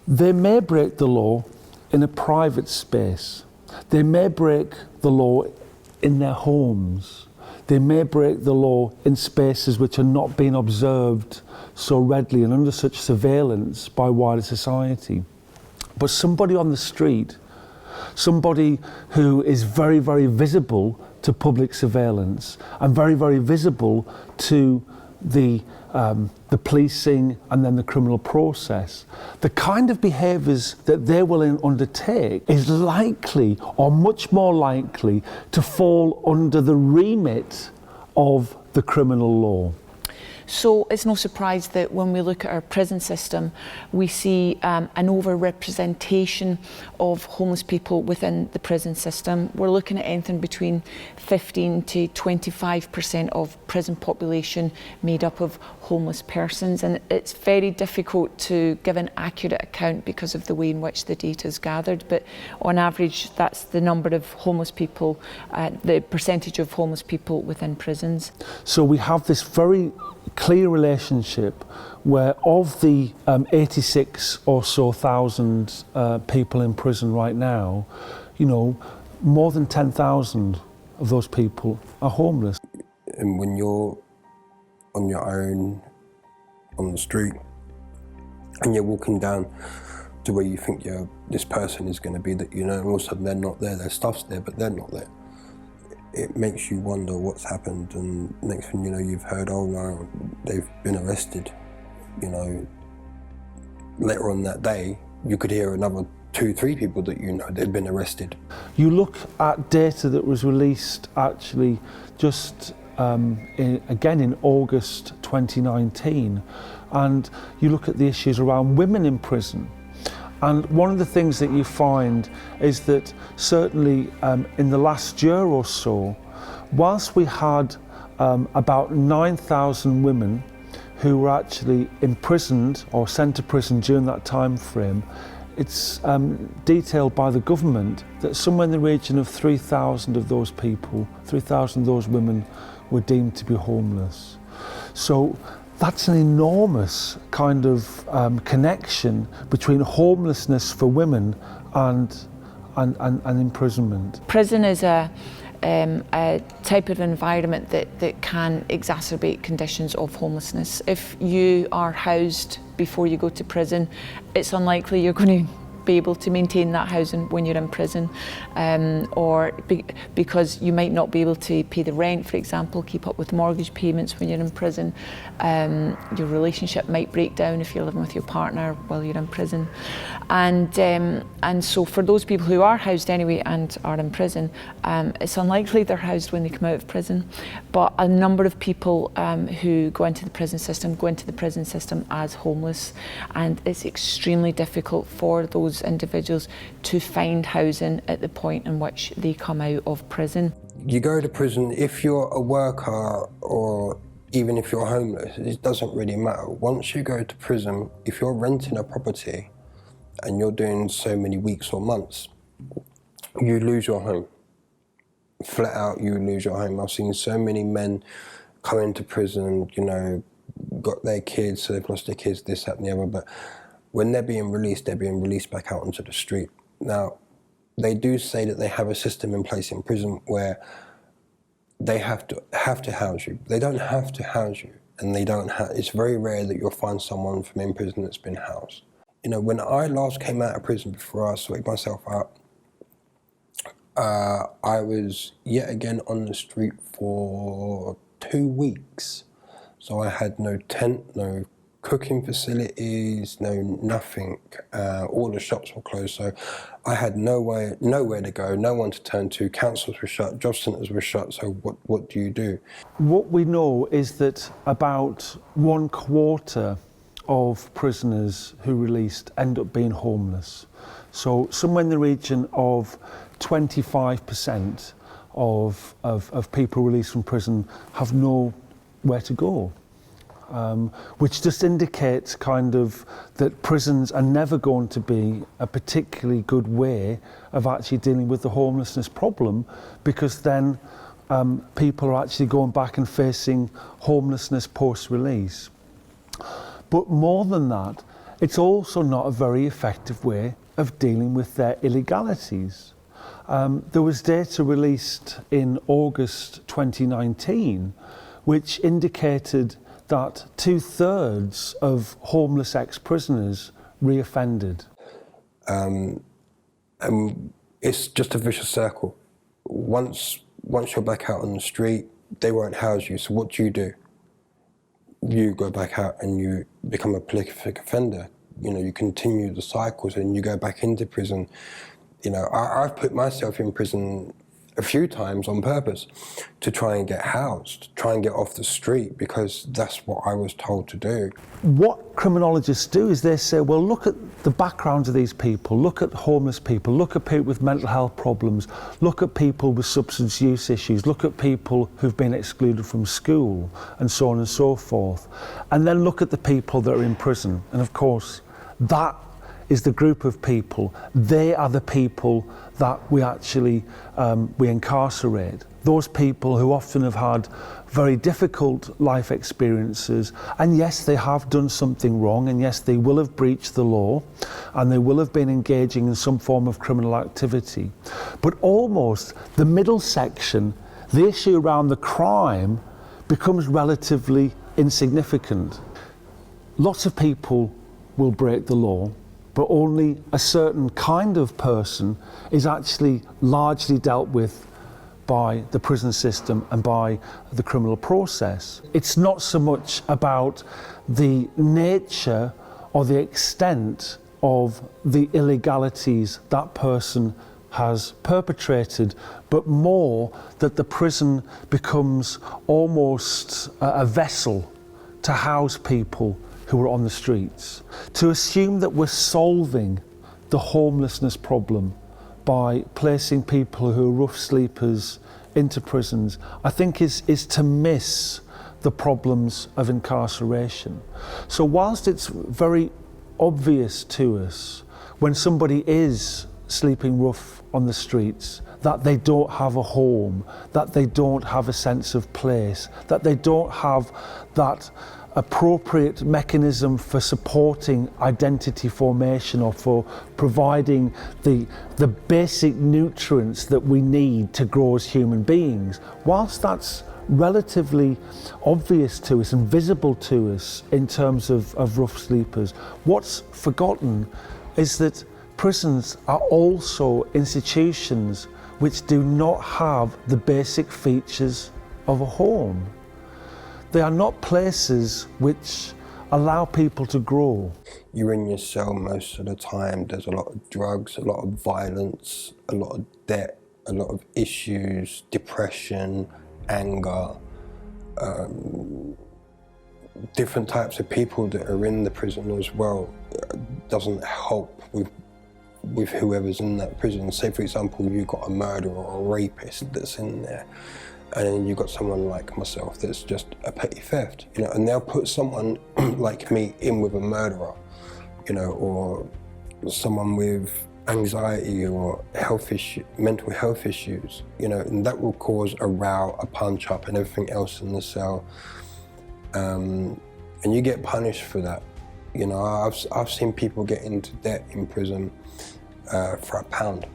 They may break the law in a private space. They may break the law in their homes. They may break the law in spaces which are not being observed so readily and under such surveillance by wider society. But somebody on the street, somebody who is very, very visible to public surveillance and very, very visible to the policing and then the criminal process, the kind of behaviours that they will undertake is likely, or much more likely, to fall under the remit of the criminal law. So it's no surprise that when we look at our prison system, we see an over-representation of homeless people within the prison system. We're looking at anything between 15 to 25% of prison population made up of homeless persons, and it's very difficult to give an accurate account because of the way in which the data is gathered, but on average that's the number of homeless people, the percentage of homeless people within prisons. So we have this very clear relationship where of the 86 or so thousand people in prison right now, you know, more than 10,000 of those people are homeless. And when you're on your own on the street and you're walking down to where you think this person is going to be, that, you know, and all of a sudden they're not there, their stuff's there but they're not there. It makes you wonder what's happened, and next thing you know, you've heard, oh no, they've been arrested. You know, later on that day, you could hear another 2-3 people that you know they've been arrested. You look at data that was released actually just again in August 2019, and you look at the issues around women in prison. And one of the things that you find is that certainly in the last year or so, whilst we had about 9,000 women who were actually imprisoned or sent to prison during that time frame, it's detailed by the government that somewhere in the region of 3,000 of those people, 3,000 of those women were deemed to be homeless. So that's an enormous kind of connection between homelessness for women and imprisonment. Prison is a type of environment that can exacerbate conditions of homelessness. If you are housed before you go to prison, it's unlikely you're going to be able to maintain that housing when you're in prison, or because you might not be able to pay the rent, for example, keep up with mortgage payments when you're in prison. Your relationship might break down if you're living with your partner while you're in prison. And so for those people who are housed anyway and are in prison, it's unlikely they're housed when they come out of prison. But a number of people who go into the prison system as homeless, and it's extremely difficult for those individuals to find housing at the point in which they come out of prison. You go to prison, if you're a worker or even if you're homeless, it doesn't really matter. Once you go to prison, if you're renting a property and you're doing so many weeks or months, you lose your home. Flat out, you lose your home. I've seen so many men come into prison, you know, got their kids, so they've lost their kids, this, that and the other, but when they're being released back out onto the street. Now, they do say that they have a system in place in prison where they have to house you. They don't have to house you, and it's very rare that you'll find someone from in prison that's been housed. You know, when I last came out of prison, before I sorted myself out, I was yet again on the street for 2 weeks. So I had no tent, no cooking facilities, no nothing. All the shops were closed, so I had nowhere to go, no one to turn to. Councils were shut, job centres were shut, so what do you do? What we know is that about 1/4 of prisoners who released end up being homeless. So somewhere in the region of 25% of people released from prison have nowhere to go. Which just indicates kind of that prisons are never going to be a particularly good way of actually dealing with the homelessness problem, because then people are actually going back and facing homelessness post-release. But more than that, it's also not a very effective way of dealing with their illegalities. There was data released in August 2019 which indicated that 2/3 of homeless ex-prisoners reoffended. And it's just a vicious circle. Once you're back out on the street, they won't house you, so what do? You go back out and you become a prolific offender. You know, you continue the cycles and you go back into prison. You know, I've put myself in prison a few times on purpose to try and get housed, try and get off the street, because that's what I was told to do. What criminologists do is they say, well, look at the backgrounds of these people, look at homeless people, look at people with mental health problems, look at people with substance use issues, look at people who've been excluded from school, and so on and so forth. And then look at the people that are in prison. And of course, that is the group of people. They are the people that we actually we incarcerate. Those people who often have had very difficult life experiences, and yes, they have done something wrong, and yes, they will have breached the law, and they will have been engaging in some form of criminal activity. But almost the middle section, the issue around the crime, becomes relatively insignificant. Lots of people will break the law, but only a certain kind of person is actually largely dealt with by the prison system and by the criminal process. It's not so much about the nature or the extent of the illegalities that person has perpetrated, but more that the prison becomes almost a vessel to house people who are on the streets. To assume that we're solving the homelessness problem by placing people who are rough sleepers into prisons, I think is to miss the problems of incarceration. So whilst it's very obvious to us when somebody is sleeping rough on the streets that they don't have a home, that they don't have a sense of place, that they don't have that appropriate mechanism for supporting identity formation or for providing the basic nutrients that we need to grow as human beings. Whilst that's relatively obvious to us and visible to us in terms of rough sleepers, what's forgotten is that prisons are also institutions which do not have the basic features of a home. They are not places which allow people to grow. You're in your cell most of the time. There's a lot of drugs, a lot of violence, a lot of debt, a lot of issues, depression, anger, different types of people that are in the prison as well. Doesn't help with whoever's in that prison. Say for example you've got a murderer or a rapist that's in there, and then you've got someone like myself that's just a petty theft, you know, and they'll put someone like me in with a murderer, you know, or someone with anxiety or mental health issues, you know, and that will cause a row, a punch up and everything else in the cell. And you get punished for that. You know, I've seen people get into debt in prison for £1.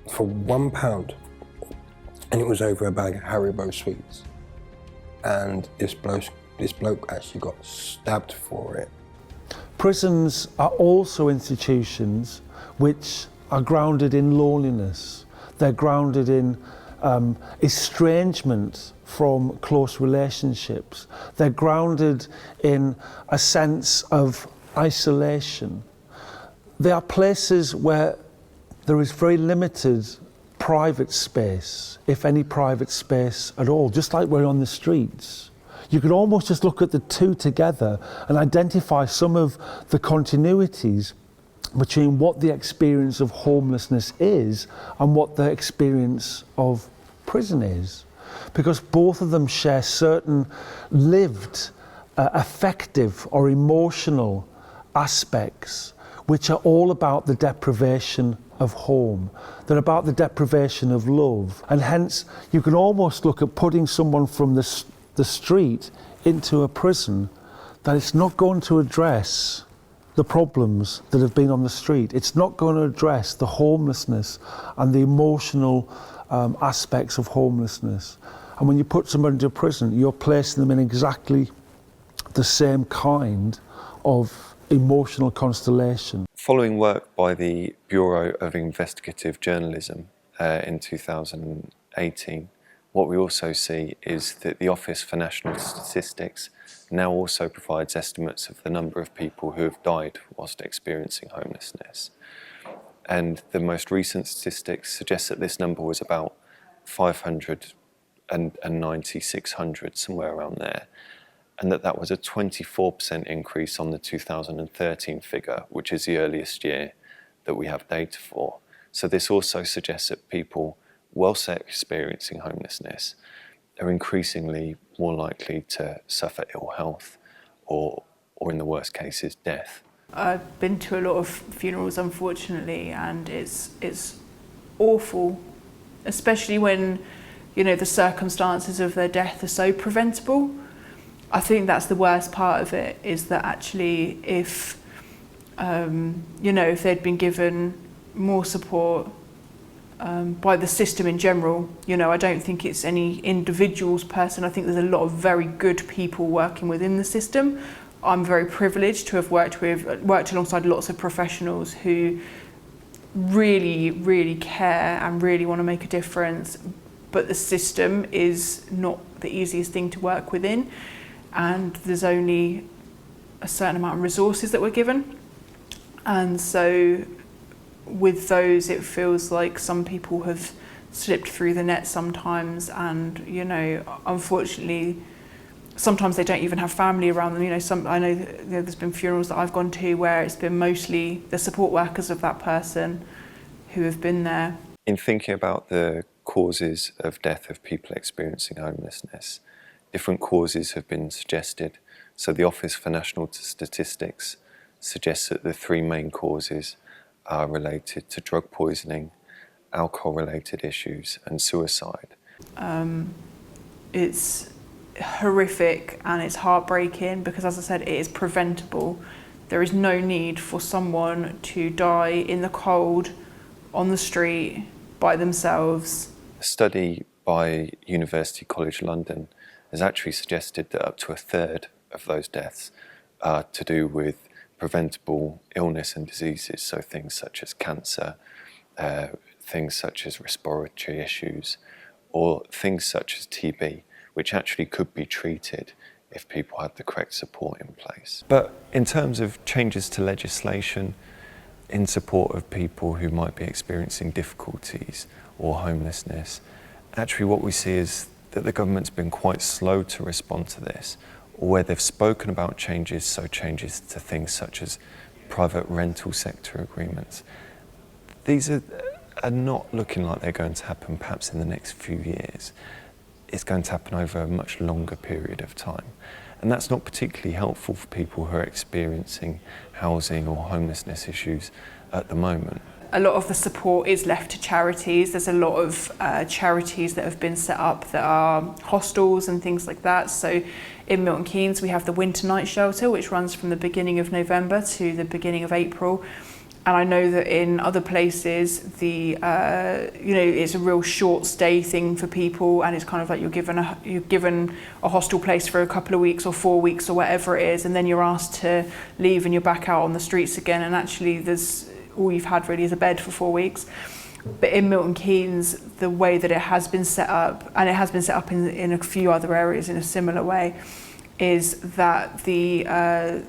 For £1. And it was over a bag of Haribo sweets. And this bloke actually got stabbed for it. Prisons are also institutions which are grounded in loneliness. They're grounded in estrangement from close relationships. They're grounded in a sense of isolation. They are places where there is very limited private space, if any private space at all, just like we're on the streets. You could almost just look at the two together and identify some of the continuities between what the experience of homelessness is and what the experience of prison is. Because both of them share certain lived, affective or emotional aspects which are all about the deprivation of home. They're about the deprivation of love. And hence, you can almost look at putting someone from the street into a prison, that it's not going to address the problems that have been on the street. It's not going to address the homelessness and the emotional aspects of homelessness. And when you put someone into prison, you're placing them in exactly the same kind of emotional constellation. Following work by the Bureau of Investigative Journalism in 2018, what we also see is that the Office for National Statistics now also provides estimates of the number of people who have died whilst experiencing homelessness. And the most recent statistics suggest that this number was about 590, 600, somewhere around there. And that was a 24% increase on the 2013 figure, which is the earliest year that we have data for. So this also suggests that people, whilst experiencing homelessness, are increasingly more likely to suffer ill health or in the worst cases, death. I've been to a lot of funerals, unfortunately, and it's awful, especially when, you know, the circumstances of their death are so preventable. I think that's the worst part of it, is that actually if, you know, if they'd been given more support by the system in general, you know, I don't think it's any individual's person. I think there's a lot of very good people working within the system. I'm very privileged to have worked alongside lots of professionals who really, really care and really want to make a difference, but the system is not the easiest thing to work within. And there's only a certain amount of resources that we're given. And so with those, it feels like some people have slipped through the net sometimes, and, you know, unfortunately, sometimes they don't even have family around them. You know, I know there's been funerals that I've gone to where it's been mostly the support workers of that person who have been there. In thinking about the causes of death of people experiencing homelessness, different causes have been suggested. So the Office for National Statistics suggests that the three main causes are related to drug poisoning, alcohol-related issues, and suicide. It's horrific and it's heartbreaking because, as I said, it is preventable. There is no need for someone to die in the cold, on the street, by themselves. A study by University College London has actually suggested that up to a third of those deaths are to do with preventable illness and diseases, so things such as cancer, things such as respiratory issues, or things such as TB, which actually could be treated if people had the correct support in place. But in terms of changes to legislation in support of people who might be experiencing difficulties or homelessness, actually what we see is that the government's been quite slow to respond to this, or where they've spoken about changes, so changes to things such as private rental sector agreements. These are not looking like they're going to happen perhaps in the next few years. It's going to happen over a much longer period of time. And that's not particularly helpful for people who are experiencing housing or homelessness issues at the moment. A lot of the support is left to charities. There's a lot of charities that have been set up that are hostels and things like that. So in Milton Keynes, we have the Winter Night Shelter, which runs from the beginning of November to the beginning of April. And I know that in other places, it's a real short stay thing for people, and it's kind of like you're given a hostel place for a couple of weeks or 4 weeks or whatever it is, and then you're asked to leave and you're back out on the streets again. And actually, all you've had really is a bed for 4 weeks. But in Milton Keynes, the way that it has been set up, and it has been set up in a few other areas in a similar way, is that the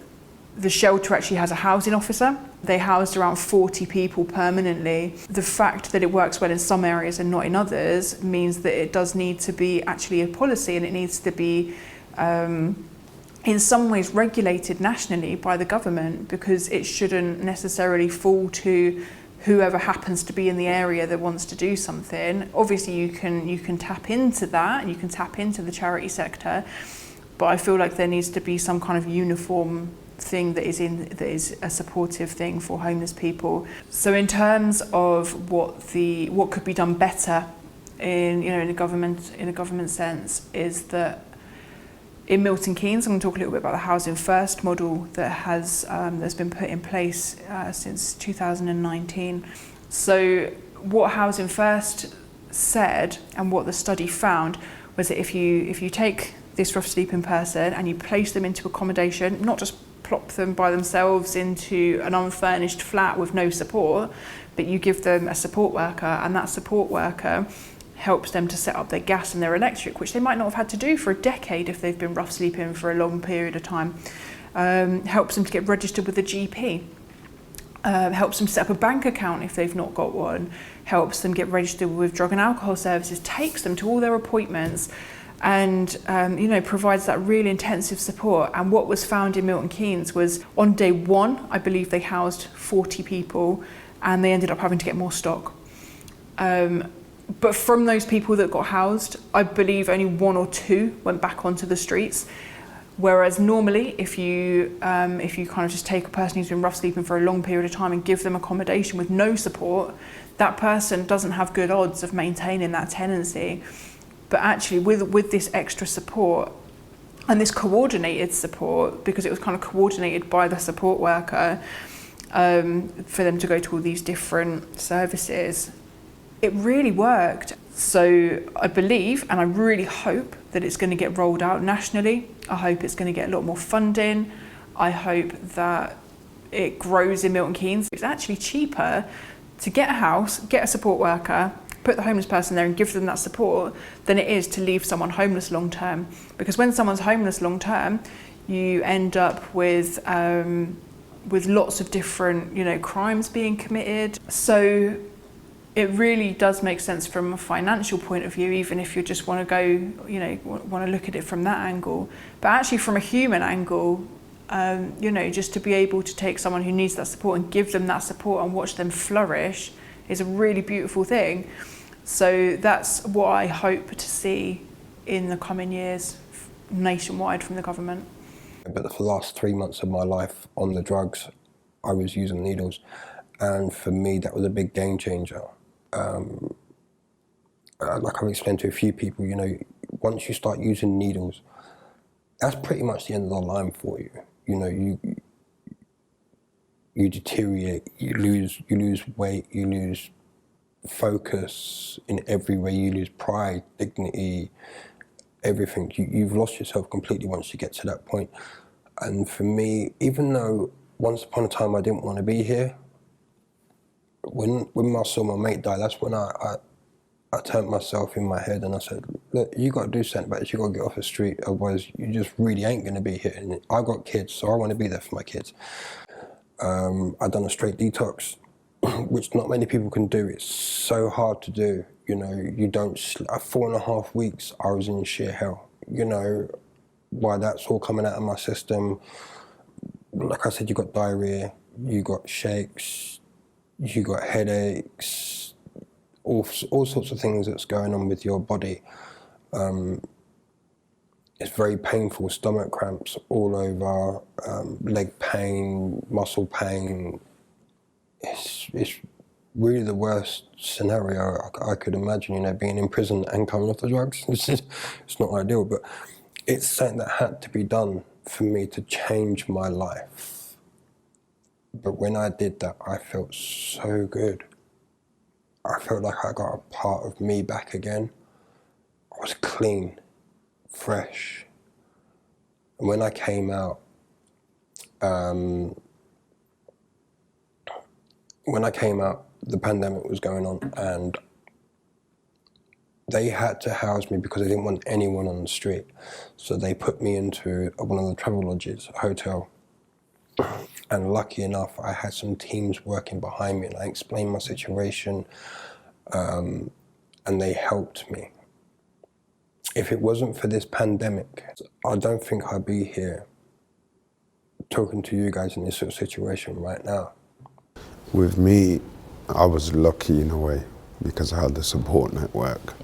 shelter actually has a housing officer. They housed around 40 people permanently. The fact that it works well in some areas and not in others means that it does need to be actually a policy, and it needs to be in some ways regulated nationally by the government, because it shouldn't necessarily fall to whoever happens to be in the area that wants to do something. Obviously you can tap into that, and you can tap into the charity sector, but I feel like there needs to be some kind of uniform thing that is a supportive thing for homeless people. So in terms of what could be done better in a government sense, is that in Milton Keynes, I'm going to talk a little bit about the Housing First model that that's been put in place since 2019. So what Housing First said, and what the study found, was that if you take this rough sleeping person and you place them into accommodation, not just plop them by themselves into an unfurnished flat with no support, but you give them a support worker, and that support worker helps them to set up their gas and their electric, which they might not have had to do for a decade if they've been rough sleeping for a long period of time. Helps them to get registered with a GP. Helps them set up a bank account if they've not got one. Helps them get registered with drug and alcohol services. Takes them to all their appointments, and provides that really intensive support. And what was found in Milton Keynes was, on day one, I believe they housed 40 people, and they ended up having to get more stock. But from those people that got housed, I believe only 1 or 2 went back onto the streets. Whereas normally, if you kind of just take a person who's been rough sleeping for a long period of time and give them accommodation with no support, that person doesn't have good odds of maintaining that tenancy. But actually, with this extra support and this coordinated support, because it was kind of coordinated by the support worker for them to go to all these different services, it really worked. So I believe, and I really hope, that it's going to get rolled out nationally. I hope it's going to get a lot more funding. I hope that it grows in Milton Keynes. It's actually cheaper to get a house, get a support worker, put the homeless person there and give them that support, than it is to leave someone homeless long term. Because when someone's homeless long term, you end up with lots of different, crimes being committed. So it really does make sense from a financial point of view, even if you just want to go, want to look at it from that angle. But actually from a human angle, just to be able to take someone who needs that support and give them that support and watch them flourish is a really beautiful thing. So that's what I hope to see in the coming years nationwide from the government. But for the last 3 months of my life on the drugs, I was using needles. And for me, that was a big game changer. Like I've explained to a few people, once you start using needles, that's pretty much the end of the line for you. You deteriorate, you lose weight, you lose focus in every way, you lose pride, dignity, everything. You've lost yourself completely once you get to that point. And for me, even though once upon a time I didn't want to be here. When I saw my mate die, that's when I turned myself in my head and I said, look, you got to do something about this, you got to get off the street, otherwise you just really ain't going to be here. And I got kids, so I want to be there for my kids. I've done a straight detox, which not many people can do. It's so hard to do. You know, you don't, 4.5 weeks I was in sheer hell. You know, while that's all coming out of my system, like I said, you got diarrhea, you got shakes, you got headaches, all sorts of things that's going on with your body. It's very painful, stomach cramps all over, leg pain, muscle pain. It's really the worst scenario I could imagine, you know, being in prison and coming off the drugs. It's not ideal, but it's something that had to be done for me to change my life. But when I did that, I felt so good. I felt like I got a part of me back again. I was clean, fresh. And when I came out, the pandemic was going on and they had to house me because they didn't want anyone on the street. So they put me into one of the travel lodges, a hotel. And lucky enough, I had some teams working behind me and I explained my situation and they helped me. If it wasn't for this pandemic, I don't think I'd be here talking to you guys in this sort of situation right now. With me, I was lucky in a way because I had the support network.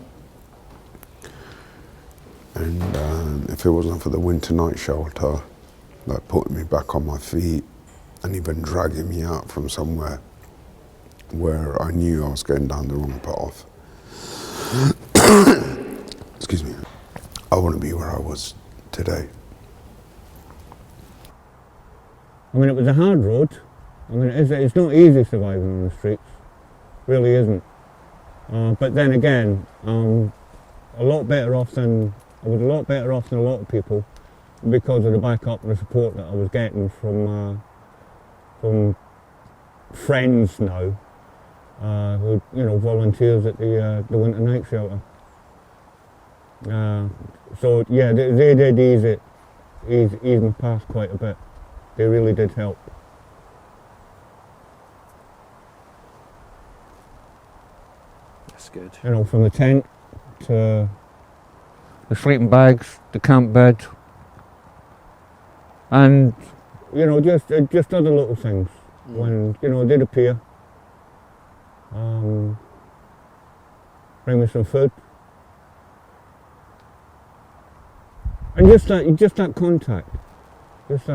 And if it wasn't for the winter night shelter, like putting me back on my feet and even dragging me out from somewhere where I knew I was going down the wrong path, excuse me, I wouldn't be where I was today. I mean, it was a hard road. I mean, it's not easy surviving on the streets, really isn't. But then again, I was a lot better off than a lot of people because of the backup and the support that I was getting from friends now, who, you know, volunteers at the winter night shelter. So yeah, they did ease my path quite a bit. They really did help. That's good. You know, from the tent to the sleeping bags, the camp bed, and you know, just other little things when, you know, they'd appear. Bring me some food, and just that contact. It's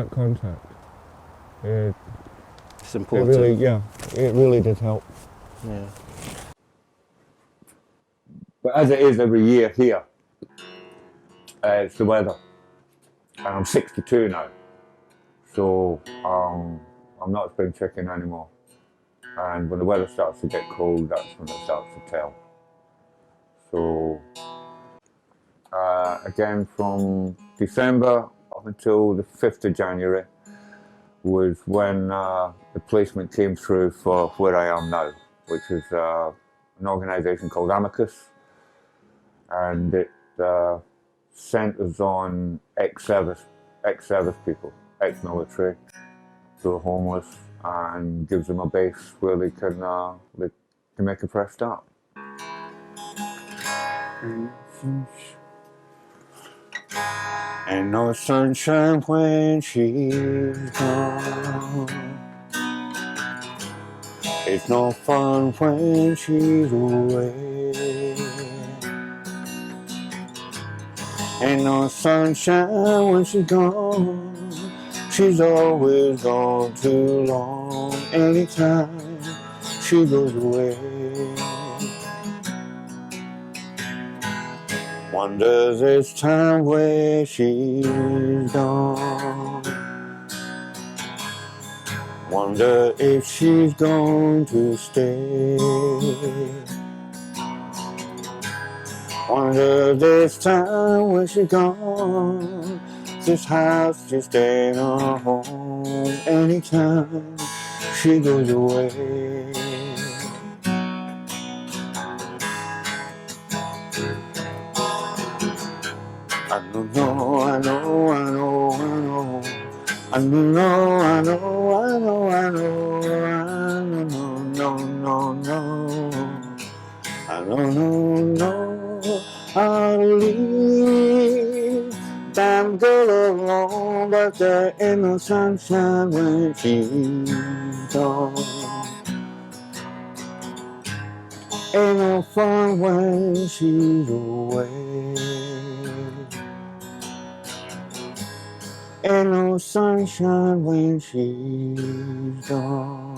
important. It really did help. Yeah. But as it is every year here, it's the weather. And I'm 62 now, so I'm not a spring chicken anymore. And when the weather starts to get cold, that's when it starts to tell. So again, from December up until the 5th of January was when the placement came through for where I am now, which is an organisation called Amicus, and it centres on ex-service people, ex-military, who are homeless, and gives them a base where they can make a fresh start. Ain't no sunshine when she's gone. It's no fun when she's away. Ain't no sunshine when she's gone. She's always gone too long. Anytime she goes away. Wonder this time where she's gone. Wonder if she's going to stay. Wonder this time when she's gone. This house just ain't a home anytime she goes away. I don't know, I know, I know, I know. I don't know, I know, I know, I know, I don't know, no, no, no. I don't know how to leave that girl alone, but there ain't no sunshine when she's gone. Ain't no fun when she's away. Ain't no sunshine when she's gone.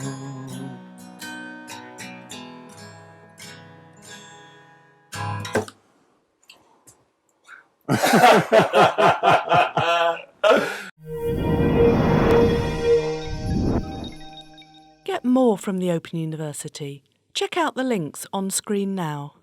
Get more from the Open University. Check out the links on screen now.